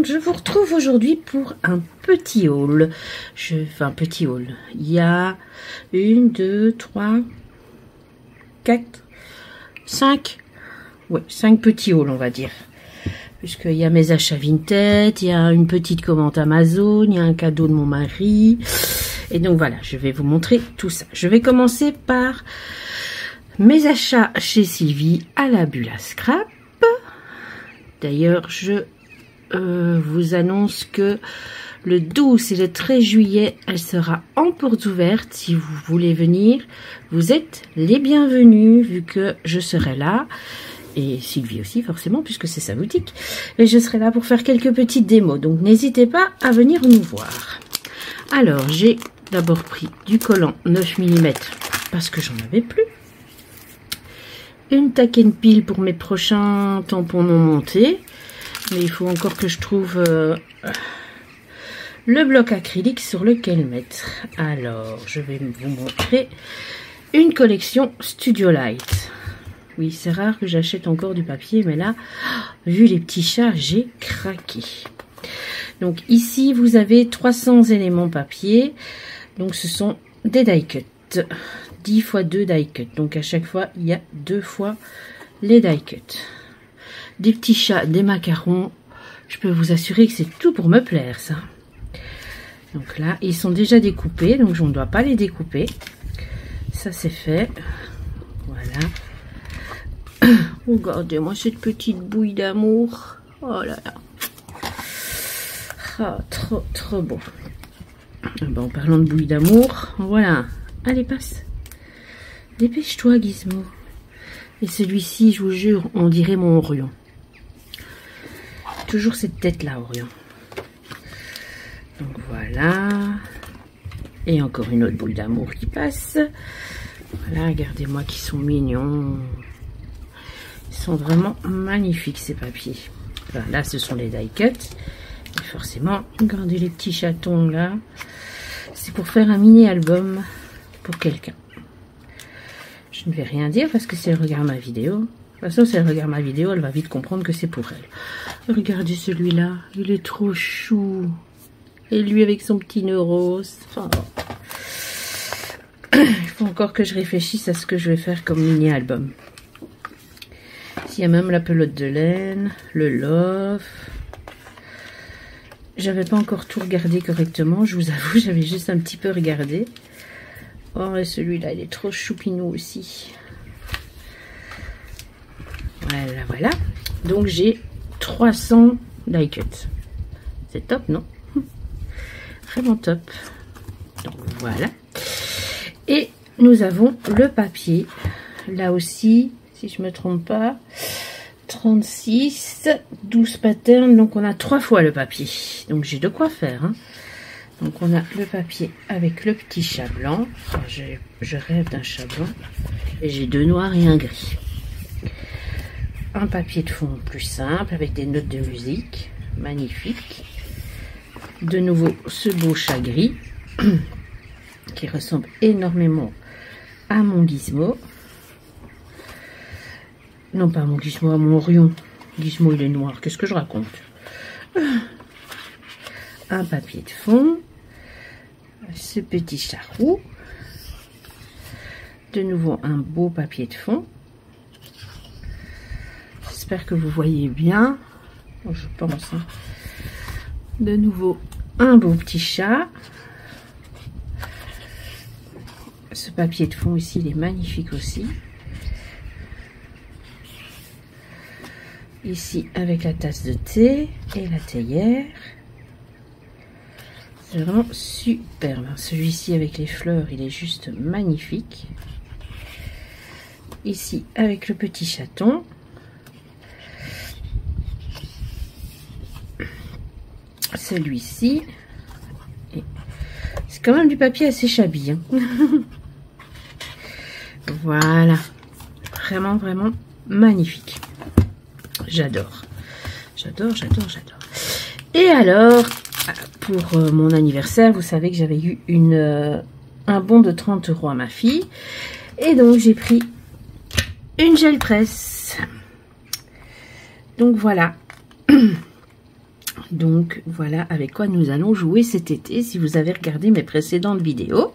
monde, je vous retrouve aujourd'hui pour un petit haul. Enfin, petit haul. Il y a 1, 2, 3, 4, 5. Ouais, 5 petits hauls, on va dire. Puisqu'il y a mes achats Vinted, il y a une petite commande Amazon, il y a un cadeau de mon mari. Et donc voilà, je vais vous montrer tout ça. Je vais commencer par mes achats chez Sylvie à la bulle à scrap. D'ailleurs, je vous annonce que le 12 et le 13 juillet, elle sera en portes ouvertes. Si vous voulez venir, vous êtes les bienvenus, vu que je serai là. Et Sylvie aussi, forcément, puisque c'est sa boutique. Et je serai là pour faire quelques petites démos. Donc, n'hésitez pas à venir nous voir. Alors, j'ai d'abord pris du collant 9 mm, parce que j'en avais plus. Une tack and peel pour mes prochains tampons non montés. Mais il faut encore que je trouve le bloc acrylique sur lequel mettre. Alors, je vais vous montrer une collection Studio Light. Oui, c'est rare que j'achète encore du papier, mais là, vu les petits chats, j'ai craqué. Donc ici, vous avez 300 éléments papier. Donc ce sont des die cut. 10 x 2 die cut. Donc à chaque fois, il y a 2 fois les die cut. Des petits chats, des macarons. Je peux vous assurer que c'est tout pour me plaire, ça. Donc là, ils sont déjà découpés, donc je ne dois pas les découper. Ça, c'est fait. Voilà. Regardez-moi cette petite bouille d'amour. Oh là là. Ah, trop, trop beau. Bon, en parlant de bouille d'amour, voilà. Allez, passe. Dépêche-toi, Gizmo. Et celui-ci, je vous jure, on dirait mon Orion. Toujours cette tête-là, Orion. Donc voilà. Et encore une autre boule d'amour qui passe. Voilà, regardez-moi qui sont mignons. Ils sont vraiment magnifiques, ces papiers. Enfin, là, ce sont les die cut. Et forcément, regardez les petits chatons là. C'est pour faire un mini-album pour quelqu'un. Je ne vais rien dire parce que si elle regarde ma vidéo. De toute façon, si elle regarde ma vidéo, elle va vite comprendre que c'est pour elle. Regardez celui-là, il est trop chou. Et lui avec son petit nœud rose. Enfin, il faut encore que je réfléchisse à ce que je vais faire comme mini-album. Il y a même la pelote de laine, le love. J'avais pas encore tout regardé correctement, je vous avoue, j'avais juste un petit peu regardé. Oh, et celui-là, il est trop choupinou aussi. Voilà, voilà. Donc, j'ai 300 die cut. C'est top, non? Vraiment top. Donc, voilà. Et nous avons le papier. Là aussi, si je ne me trompe pas, 36, 12 patterns. Donc, on a 3 fois le papier. Donc, j'ai de quoi faire, hein. Donc, on a le papier avec le petit chat blanc. Enfin, je rêve d'un chat blanc. Et j'ai 2 noirs et un gris. Un papier de fond plus simple avec des notes de musique. Magnifique. De nouveau, ce beau chat gris qui ressemble énormément à mon Gizmo. Non, pas à mon Gizmo, à mon Orion. Gizmo, il est noir. Qu'est-ce que je raconte? Un papier de fond, ce petit chat roux, de nouveau un beau papier de fond. J'espère que vous voyez bien, je pense. Hein. De nouveau un beau petit chat. Ce papier de fond ici, il est magnifique aussi. Ici avec la tasse de thé et la théière. C'est vraiment superbe. Celui-ci avec les fleurs, il est juste magnifique. Ici avec le petit chaton. Celui-ci. C'est quand même du papier assez shabby. Hein. Voilà. Vraiment, vraiment magnifique. J'adore. J'adore, j'adore, j'adore. Et alors, pour mon anniversaire, vous savez que j'avais eu un bon de 30 € à ma fille. Et donc, j'ai pris une gel presse. Donc, voilà. Donc voilà avec quoi nous allons jouer cet été. Si vous avez regardé mes précédentes vidéos,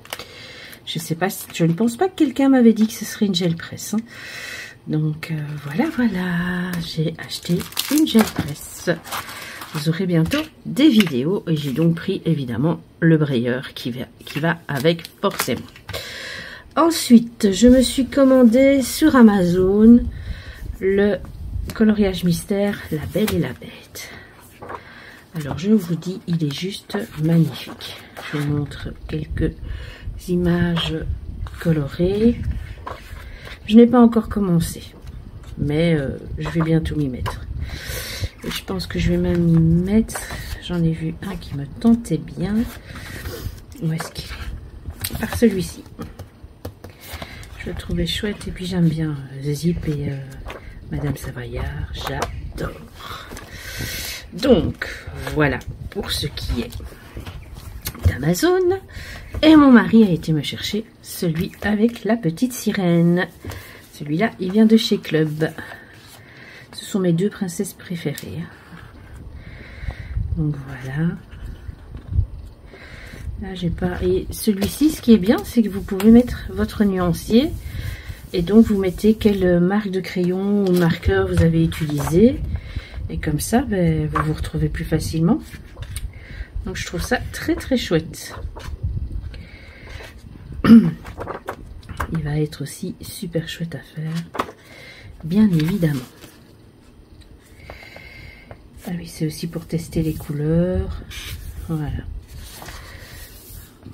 je sais pas, je ne pense pas que quelqu'un m'avait dit que ce serait une gel presse. Hein. Donc voilà, j'ai acheté une gel presse. Vous aurez bientôt des vidéos et j'ai donc pris évidemment le brayeur qui va avec forcément. Ensuite, je me suis commandé sur Amazon le coloriage mystère La Belle et la Bête. Alors je vous dis, il est juste magnifique. Je vous montre quelques images colorées. Je n'ai pas encore commencé, mais je vais bientôt m'y mettre. Et je pense que je vais même m'y mettre. J'en ai vu un qui me tentait bien. Où est-ce qu'il est? Par celui-ci. Je le trouvais chouette et puis j'aime bien Zip et Madame Savoyard. J'adore. Donc, voilà pour ce qui est d'Amazon. Et mon mari a été me chercher celui avec la petite sirène. Celui-là, il vient de chez Club. Ce sont mes deux princesses préférées. Donc voilà. Là, j'ai pas... Et celui-ci, ce qui est bien, c'est que vous pouvez mettre votre nuancier. Et donc, vous mettez quelle marque de crayon ou marqueur vous avez utilisé. Et comme ça, ben, vous vous retrouvez plus facilement. Donc, je trouve ça très, très chouette. Il va être aussi super chouette à faire. Bien évidemment. Ah oui, c'est aussi pour tester les couleurs. Voilà.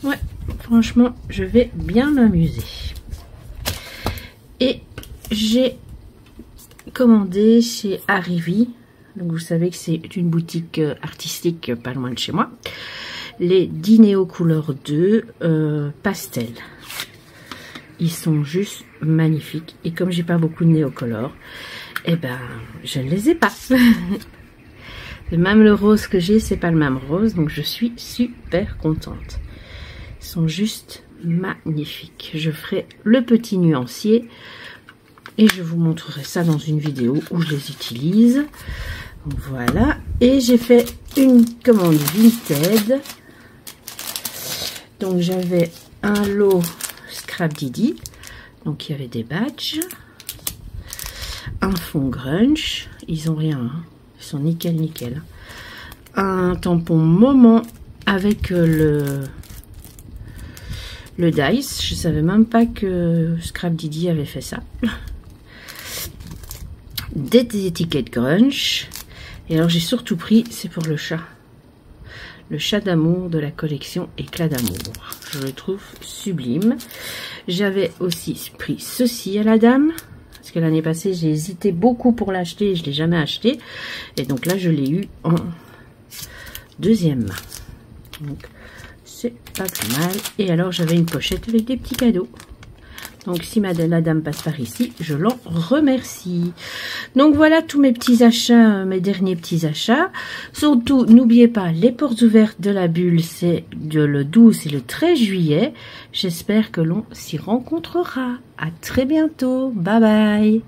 Ouais, franchement, je vais bien m'amuser. Et j'ai commandé chez Arrivi. Donc vous savez que c'est une boutique artistique pas loin de chez moi. Les Dineo Couleur 2 pastel. Ils sont juste magnifiques. Et comme j'ai pas beaucoup de néocolores, eh ben je ne les ai pas. Même le rose que j'ai, c'est pas le même rose. Donc je suis super contente. Ils sont juste magnifiques. Je ferai le petit nuancier. Et je vous montrerai ça dans une vidéo où je les utilise. Voilà. Et j'ai fait une commande Vinted. Donc j'avais un lot Scrap Didi. Donc il y avait des badges. Un fond grunge. Ils ont rien. Hein. Ils sont nickel nickel. Un tampon Moment avec le Dice. Je savais même pas que Scrap Didi avait fait ça. Des étiquettes grunge. Et alors j'ai surtout pris, c'est pour le chat. Le chat d'amour de la collection Éclat d'amour. Je le trouve sublime. J'avais aussi pris ceci à la dame. Parce que l'année passée, j'ai hésité beaucoup pour l'acheter et je ne l'ai jamais acheté. Et donc là, je l'ai eu en deuxième main. Donc c'est pas plus mal. Et alors, j'avais une pochette avec des petits cadeaux. Donc si la dame passe par ici, je l'en remercie. Donc voilà tous mes petits achats, mes derniers petits achats. Surtout, n'oubliez pas, les portes ouvertes de la bulle, c'est le 12 et le 13 juillet. J'espère que l'on s'y rencontrera. À très bientôt. Bye bye.